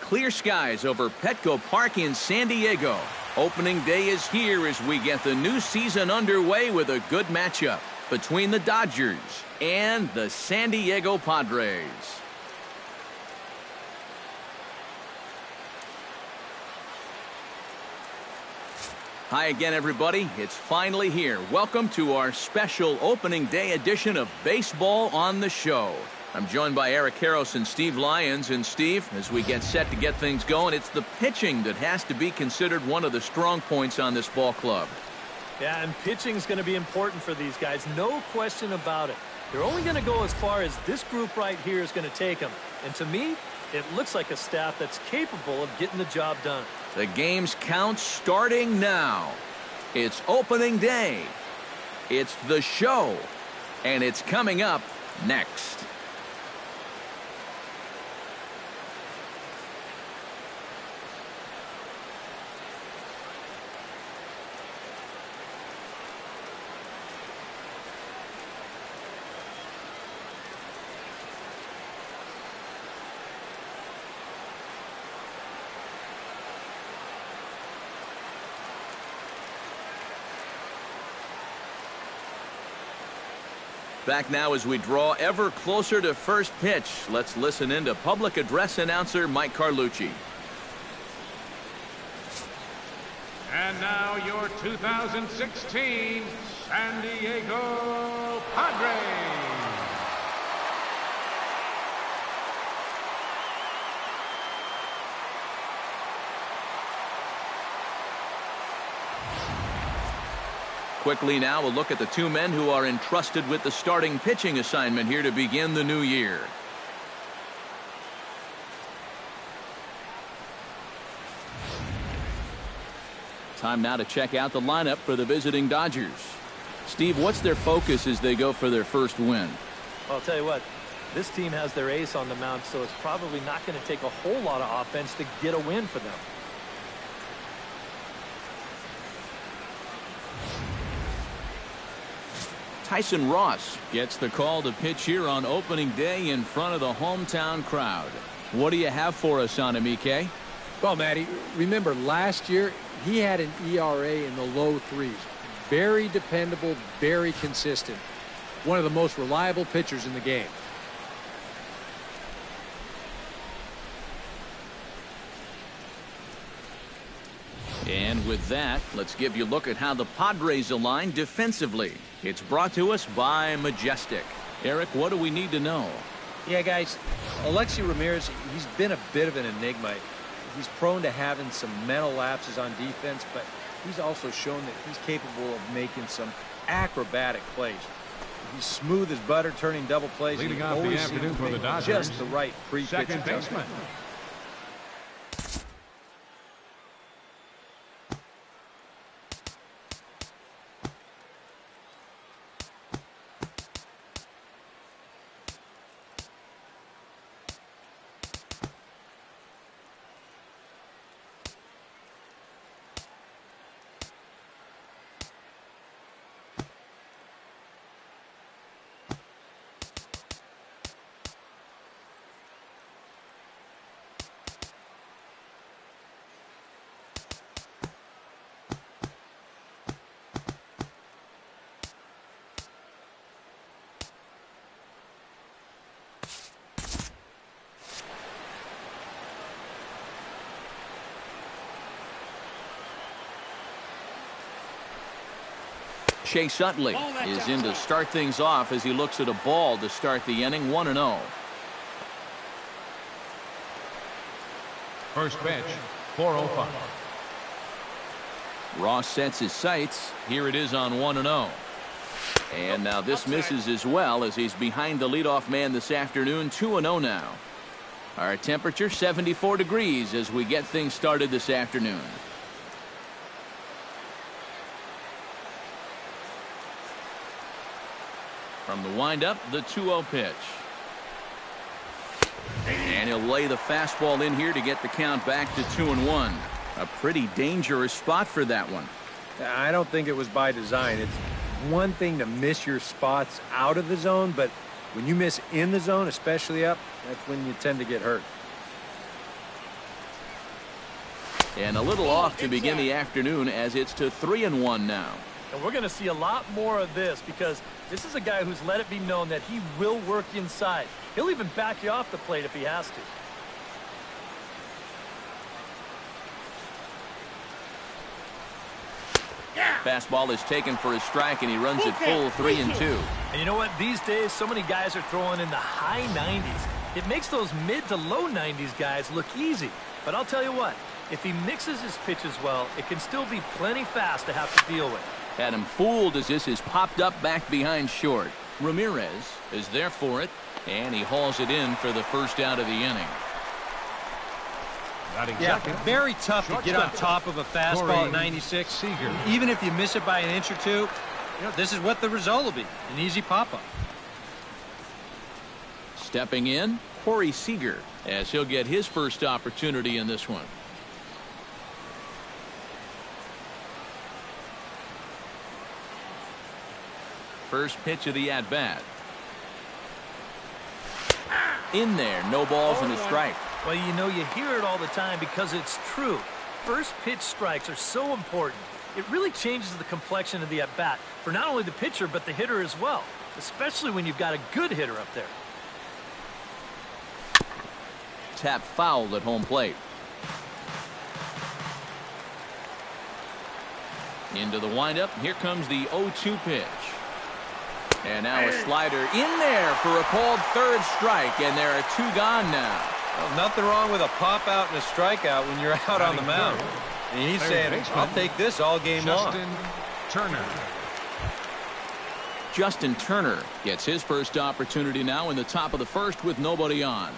clear skies over Petco Park in San Diego. Opening day is here as we get the new season underway with a good matchup between the Dodgers and the San Diego Padres. Hi again, everybody. It's finally here. Welcome to our special opening day edition of Baseball on the Show. I'm joined by Eric Karros and Steve Lyons. And Steve, as we get set to get things going, it's the pitching that has to be considered one of the strong points on this ball club. Yeah, and pitching is going to be important for these guys. No question about it. They're only going to go as far as this group right here is going to take them. And to me, it looks like a staff that's capable of getting the job done. The game's count starting now. It's opening day. It's the show. And it's coming up next. Back now as we draw ever closer to first pitch. Let's listen in to public address announcer Mike Carlucci. And now your 2016 San Diego Padres. Quickly now, a look at the two men who are entrusted with the starting pitching assignment here to begin the new year. Time now to check out the lineup for the visiting Dodgers. Steve, what's their focus as they go for their first win? Well, I'll tell you what, this team has their ace on the mound, so it's probably not going to take a whole lot of offense to get a win for them. Tyson Ross gets the call to pitch here on opening day in front of the hometown crowd. What do you have for us on him, EK? Well, Matty, remember last year he had an ERA in the low threes. Very dependable, very consistent. One of the most reliable pitchers in the game. And with that, let's give you a look at how the Padres align defensively. It's brought to us by Majestic. Eric, what do we need to know? Yeah, guys, Alexi Ramirez, he's been a bit of an enigma. He's prone to having some mental lapses on defense, but he's also shown that he's capable of making some acrobatic plays. He's smooth as butter, turning double plays. Leading and off the always afternoon seems to for the make Dodgers, just the right pre-pitch second adjustment. baseman. Chase Utley is in to start things off as he looks at a ball to start the inning, 1-0. First pitch, 4:05. Ross sets his sights. Here it is on 1-0. And now this misses as well as he's behind the leadoff man this afternoon, 2-0 now. Our temperature 74 degrees as we get things started this afternoon. From the windup, the 2-0 pitch. And he'll lay the fastball in here to get the count back to 2-1. A pretty dangerous spot for that one. I don't think it was by design. It's one thing to miss your spots out of the zone, but when you miss in the zone, especially up, that's when you tend to get hurt. And a little off to begin the afternoon as it's to 3-1 now. And we're going to see a lot more of this because this is a guy who's let it be known that he will work inside. He'll even back you off the plate if he has to. Fastball is taken for a strike, and he runs it full 3-2. And you know what? These days, so many guys are throwing in the high 90s. It makes those mid to low 90s guys look easy. But I'll tell you what, if he mixes his pitches well, it can still be plenty fast to have to deal with. Had him fooled as this is popped up back behind short. Ramirez is there for it, and he hauls it in for the first out of the inning. Yeah, very tough to get on top of a fastball at 96. Seager. Even if you miss it by an inch or two, this is what the result will be. An easy pop-up. Stepping in, Corey Seager, as he'll get his first opportunity in this one. First pitch of the at-bat. In there, no balls and a strike. Well, you know, you hear it all the time because it's true. First pitch strikes are so important. It really changes the complexion of the at-bat for not only the pitcher but the hitter as well, especially when you've got a good hitter up there. Tap fouled at home plate. Into the windup. Here comes the 0-2 pitch. And now a slider in there for a called third strike, and there are two gone now. Well, nothing wrong with a pop-out and a strikeout when you're out on the mound. And he's saying, I'll take this all game long. Justin Turner gets his first opportunity now in the top of the first with nobody on.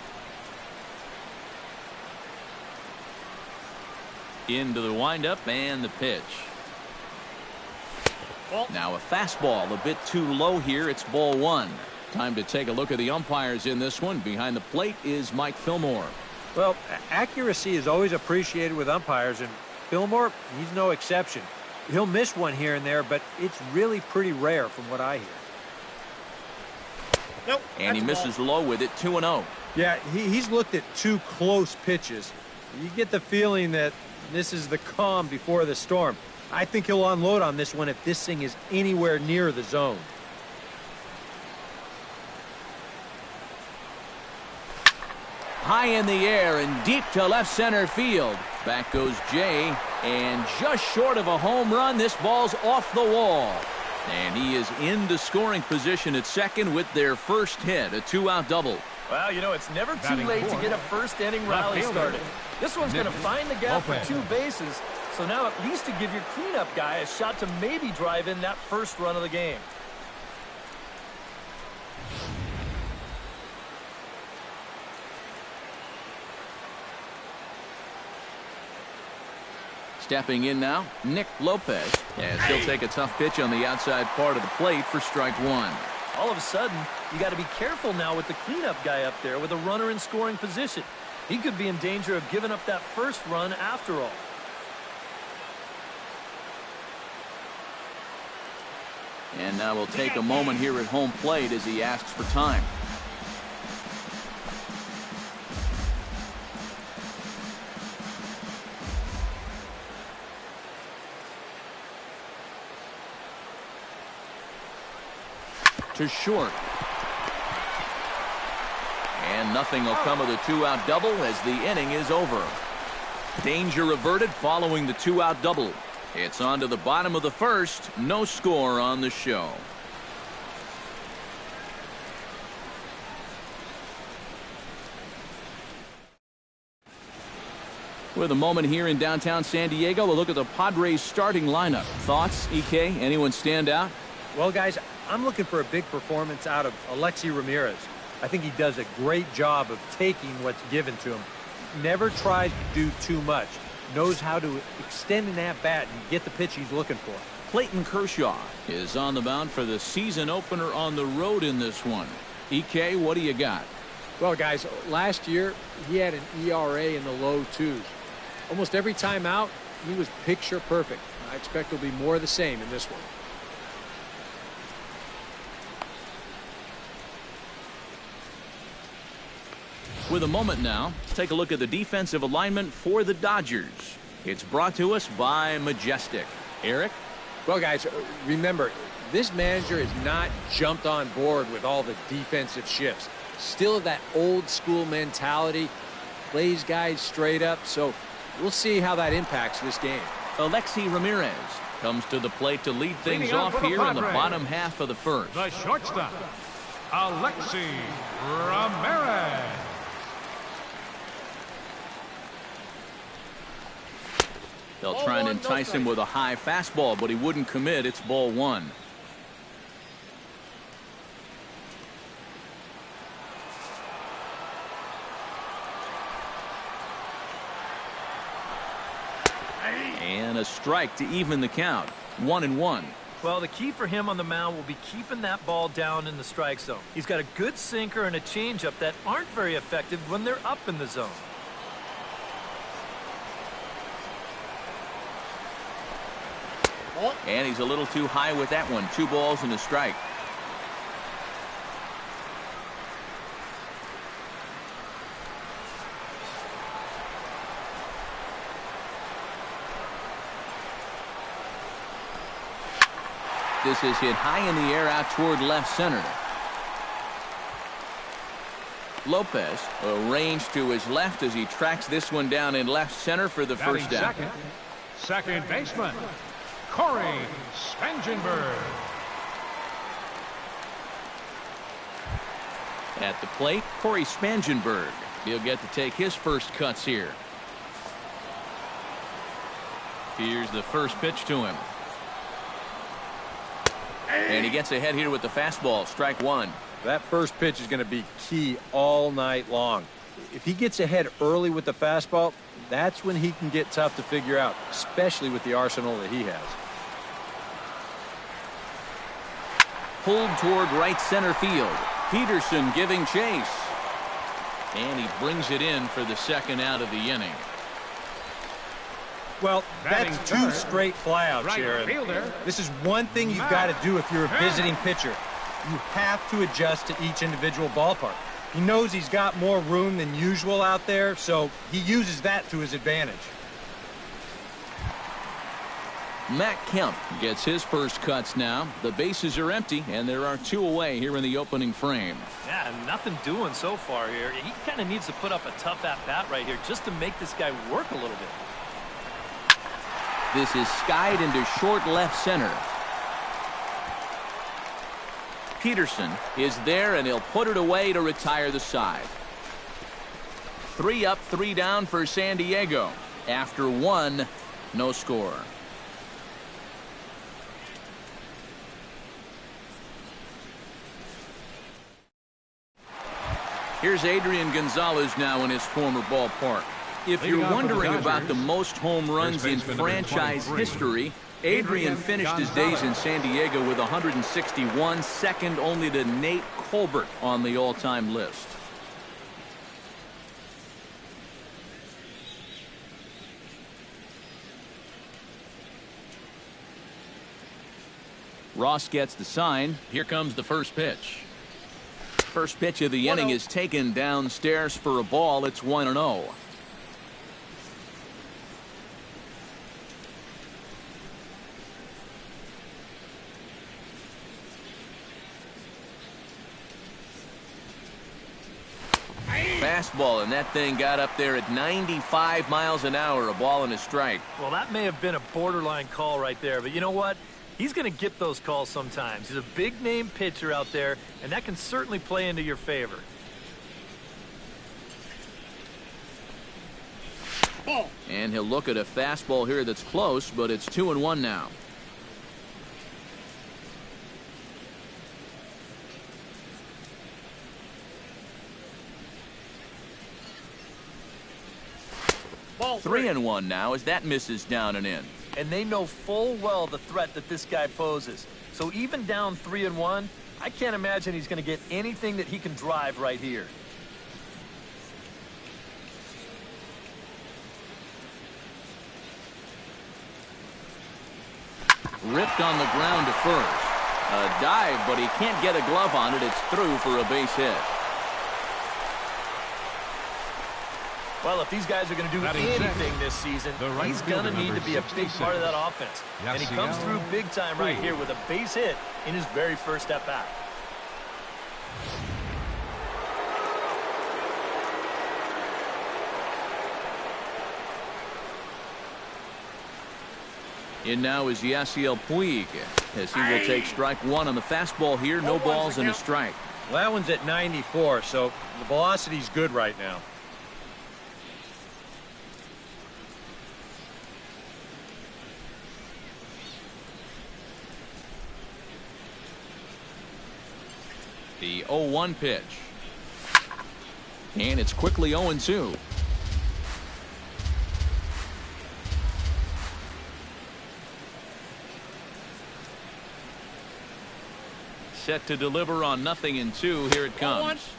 Into the windup and the pitch. Now a fastball a bit too low here. It's ball one. Time to take a look at the umpires in this one. Behind the plate is Mike Fillmore. Well, accuracy is always appreciated with umpires, and Fillmore, he's no exception. He'll miss one here and there, but it's really pretty rare from what I hear. Nope, and he misses low with it, 2-0. Yeah, he's looked at two close pitches. You get the feeling that this is the calm before the storm. I think he'll unload on this one if this thing is anywhere near the zone. High in the air and deep to left center field. Back goes Jay, and just short of a home run, this ball's off the wall. And he is into scoring position at second with their first hit, a two-out double. Well, you know, it's never too late to get a first-inning rally started. This one's going to find the gap for two bases, so now at least to give your cleanup guy a shot to maybe drive in that first run of the game. Stepping in now, Nick Lopez, as he'll take a tough pitch on the outside part of the plate for strike one. All of a sudden, you got to be careful now with the cleanup guy up there with a runner in scoring position. He could be in danger of giving up that first run after all. And now we'll take a moment here at home plate as he asks for time. To short. And nothing will come of the two-out double as the inning is over. Danger averted following the two-out double. It's on to the bottom of the first. No score on the show. With a moment here in downtown San Diego, we'll look at the Padres starting lineup. Thoughts, EK? Anyone stand out? Well, guys, I'm looking for a big performance out of Alexi Ramirez. I think he does a great job of taking what's given to him. Never tries to do too much. Knows how to extend an at-bat and get the pitch he's looking for. Clayton Kershaw is on the mound for the season opener on the road in this one. EK, what do you got? Well, guys, last year he had an ERA in the low twos. Almost every time out, he was picture perfect. I expect it'll be more of the same in this one. With a moment now, take a look at the defensive alignment for the Dodgers. It's brought to us by Majestic. Eric? Well, guys, remember, this manager has not jumped on board with all the defensive shifts. Still that old school mentality, plays guys straight up, so we'll see how that impacts this game. Alexi Ramirez comes to the plate to lead things off here in the bottom half of the first. The shortstop, Alexi Ramirez. They'll try and entice him with a high fastball, but he wouldn't commit. It's ball one. And a strike to even the count. 1-1. Well, the key for him on the mound will be keeping that ball down in the strike zone. He's got a good sinker and a changeup that aren't very effective when they're up in the zone. And he's a little too high with that one. 2 balls and a strike. This is hit high in the air out toward left center. Lopez arranged to his left as he tracks this one down in left center for the first down. Second baseman, Corey Spangenberg. At the plate, Corey Spangenberg. He'll get to take his first cuts here. Here's the first pitch to him. And he gets ahead here with the fastball. Strike one. That first pitch is going to be key all night long. If he gets ahead early with the fastball, that's when he can get tough to figure out, especially with the arsenal that he has. Pulled toward right center field. Peterson giving chase. And he brings it in for the second out of the inning. Well, that's 2 straight flyouts here. This is one thing you've got to do if you're a visiting pitcher. You have to adjust to each individual ballpark. He knows he's got more room than usual out there, so he uses that to his advantage. Matt Kemp gets his first cuts now. The bases are empty, and there are 2 away here in the opening frame. Yeah, nothing doing so far here. He kind of needs to put up a tough at-bat right here just to make this guy work a little bit. This is skied into short left center. Peterson is there, and he'll put it away to retire the side. 3 up, 3 down for San Diego. After 1, no score. Here's Adrian Gonzalez now in his former ballpark. If you're wondering about the most home runs in franchise history, Adrian finished his days in San Diego with 161, second only to Nate Colbert on the all-time list. Ross gets the sign. Here comes the first pitch. First pitch of the inning is taken downstairs for a ball. It's 1-0. Fastball, and that thing got up there at 95 miles an hour, a ball and a strike. Well, that may have been a borderline call right there, but you know what? He's going to get those calls sometimes. He's a big-name pitcher out there, and that can certainly play into your favor. And he'll look at a fastball here that's close, but it's 2-1 now. Ball 3-1 now as that misses down and in. And they know full well the threat that this guy poses. So even down 3-1, I can't imagine he's going to get anything that he can drive right here. Ripped on the ground to first. A dive, but he can't get a glove on it. It's through for a base hit. Well, if these guys are going to do anything this season, he's going to need to be a big part of that offense. And he comes through big time right here with a base hit in his very first at-bat. In now is Yasiel Puig as he will take strike one on the fastball here. No balls and a strike. Well, that one's at 94, so the velocity's good right now. The 0-1 pitch. And it's quickly 0-2. Set to deliver on 0-2. Here it comes.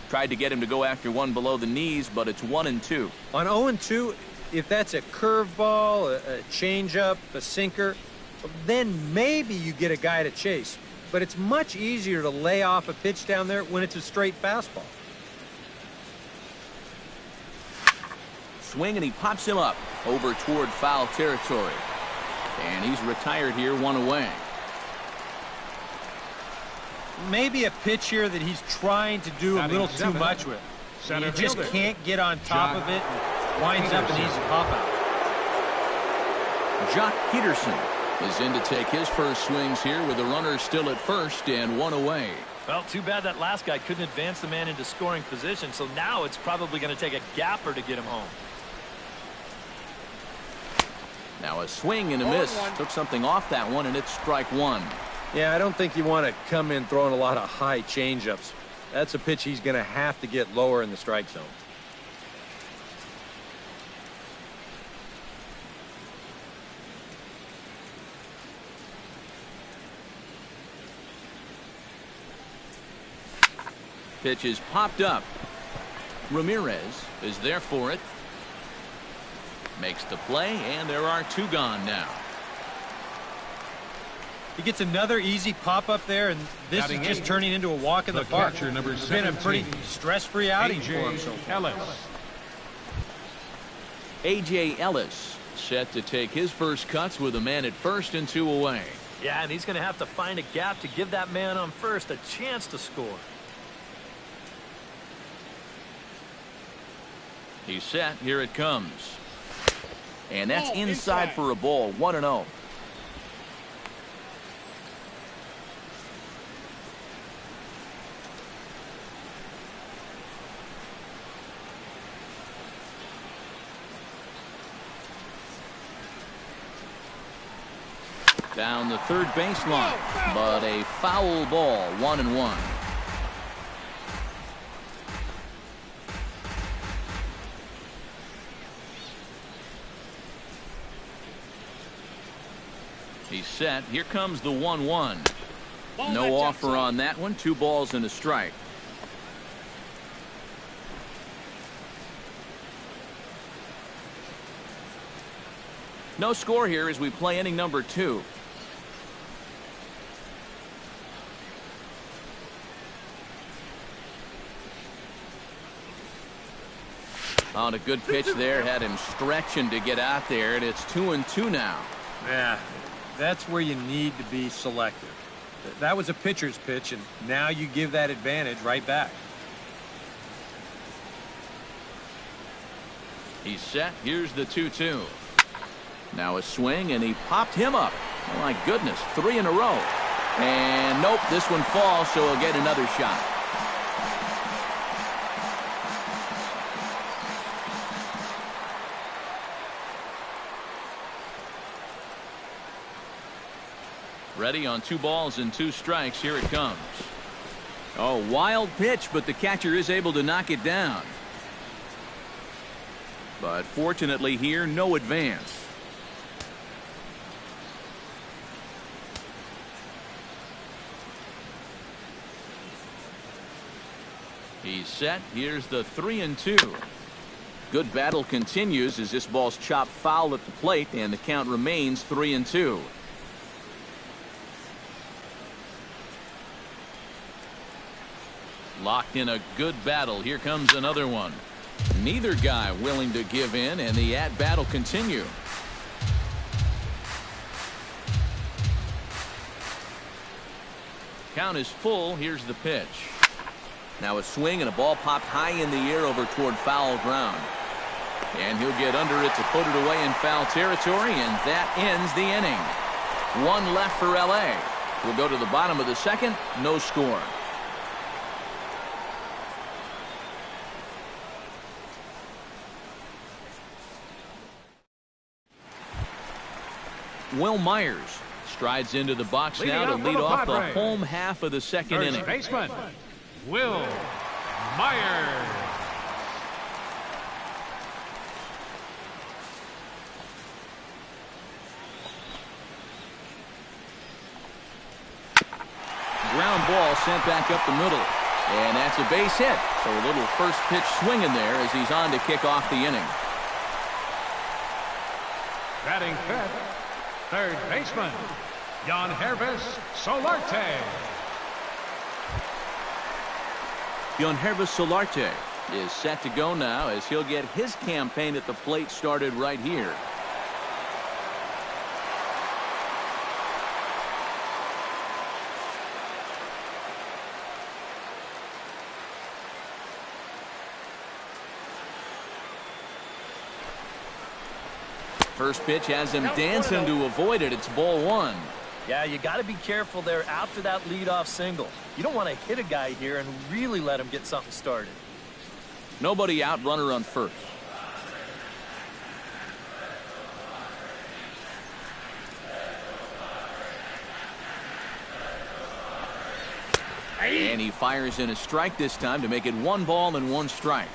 Tried to get him to go after one below the knees, but it's 1-2. On 0-2, if that's a curveball, a changeup, a sinker, then maybe you get a guy to chase. But it's much easier to lay off a pitch down there when it's a straight fastball. Swing, and he pops him up over toward foul territory. And he's retired here, one away. Maybe a pitch here that he's trying to do a little too much with. He just can't get on top of it and winds up an easy pop out. Jock Peterson is in to take his first swings here with the runner still at first and one away. Well, too bad that last guy couldn't advance the man into scoring position, so now it's probably going to take a gapper to get him home. Now a swing and a miss. Took something off that one, and it's strike one. Yeah, I don't think you want to come in throwing a lot of high changeups. That's a pitch he's going to have to get lower in the strike zone. Pitch is popped up. Ramirez is there for it. Makes the play, and there are two gone now. He gets another easy pop-up there, and this is just turning into a walk in the park. It's been a pretty stress-free outing for him so far. A.J. Ellis set to take his first cuts with a man at first and two away. Yeah, and he's going to have to find a gap to give that man on first a chance to score. He's set. Here it comes. And that's inside for a ball. 1-0. Down the third baseline, but a foul ball. 1-1. He's set. Here comes the 1-1. No offer on that one. 2 balls and a strike. No score here as we play inning number 2. On a good pitch there, had him stretching to get out there, and it's 2-2 now. Yeah, that's where you need to be selective. That was a pitcher's pitch, and now you give that advantage right back. He's set. Here's the 2-2. Now a swing, and he popped him up. Oh, my goodness, 3 in a row. And nope, this one falls, so he'll get another shot. Ready on 2 balls and 2 strikes. Here it comes. Oh, wild pitch, but the catcher is able to knock it down. But fortunately here, no advance. He's set. Here's the 3-2. Good battle continues as this ball's chopped foul at the plate, and the count remains 3-2. Locked in a good battle. Here comes another one. Neither guy willing to give in, and the at-bat will continue. Count is full. Here's the pitch. Now a swing and a ball popped high in the air over toward foul ground. And he'll get under it to put it away in foul territory, and that ends the inning. One left for L.A. We'll go to the bottom of the second. No score. Will Myers strides into the box now to lead off the home half of the second inning. First baseman, Will Myers. Ground ball sent back up the middle. And that's a base hit. So a little first pitch swing in there as he's on to kick off the inning. Batting fifth, third baseman, Yangervis Solarte. Yangervis Solarte is set to go now as he'll get his campaign at the plate started right here. First pitch has him dancing to avoid it. It's ball one. Yeah, you got to be careful there after that leadoff single. You don't want to hit a guy here and really let him get something started. Nobody out, runner on first. And he fires in a strike this time to make it 1 ball and 1 strike.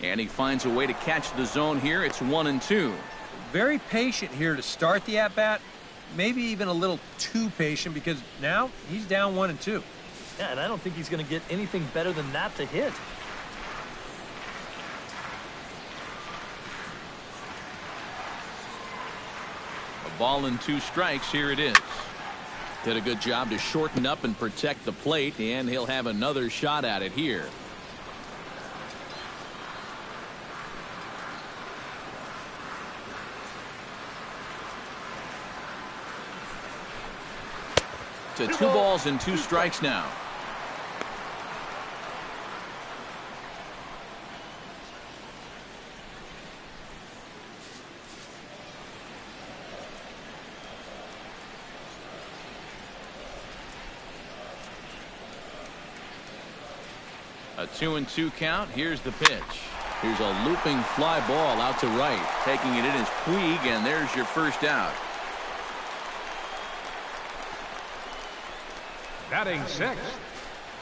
And he finds a way to catch the zone here. It's 1-2. Very patient here to start the at-bat. Maybe even a little too patient because now he's down 1-2. Yeah, and I don't think he's going to get anything better than that to hit. A ball and 2 strikes. Here it is. Did a good job to shorten up and protect the plate, and he'll have another shot at it here. To 2 balls and 2 strikes now. A 2-2 count. Here's the pitch. Here's a looping fly ball out to right. Taking it in is Puig, and there's your first out. Batting sixth,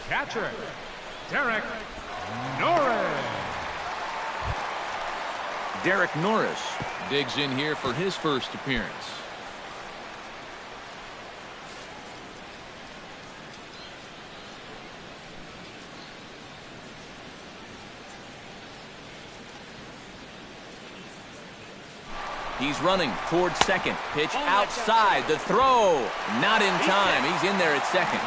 catcher, Derek Norris. Derek Norris digs in here for his first appearance. He's running towards second. Pitch outside. The throw. Not in time. He's in there at second.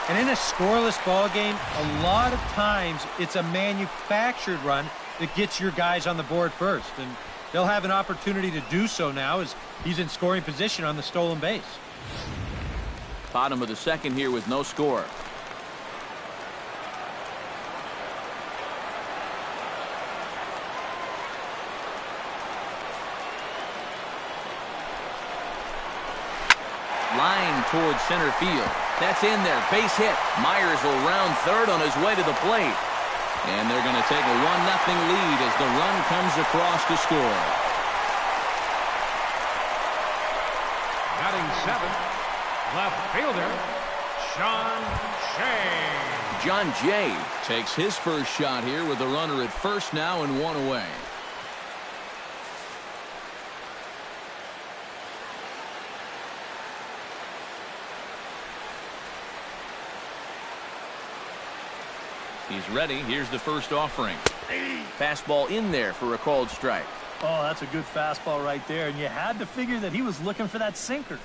And in a scoreless ball game, a lot of times it's a manufactured run that gets your guys on the board first. And they'll have an opportunity to do so now as he's in scoring position on the stolen base. Bottom of the second here with no score. Line towards center field. That's in there. Base hit. Myers will round third on his way to the plate. And they're going to take a 1-0 lead as the run comes across to score. Batting seventh, left fielder, John Jay. John Jay takes his first shot here with a runner at first now and 1 away. He's ready. Here's the first offering. Fastball in there for a called strike. Oh, that's a good fastball right there, and you had to figure that he was looking for that sinker.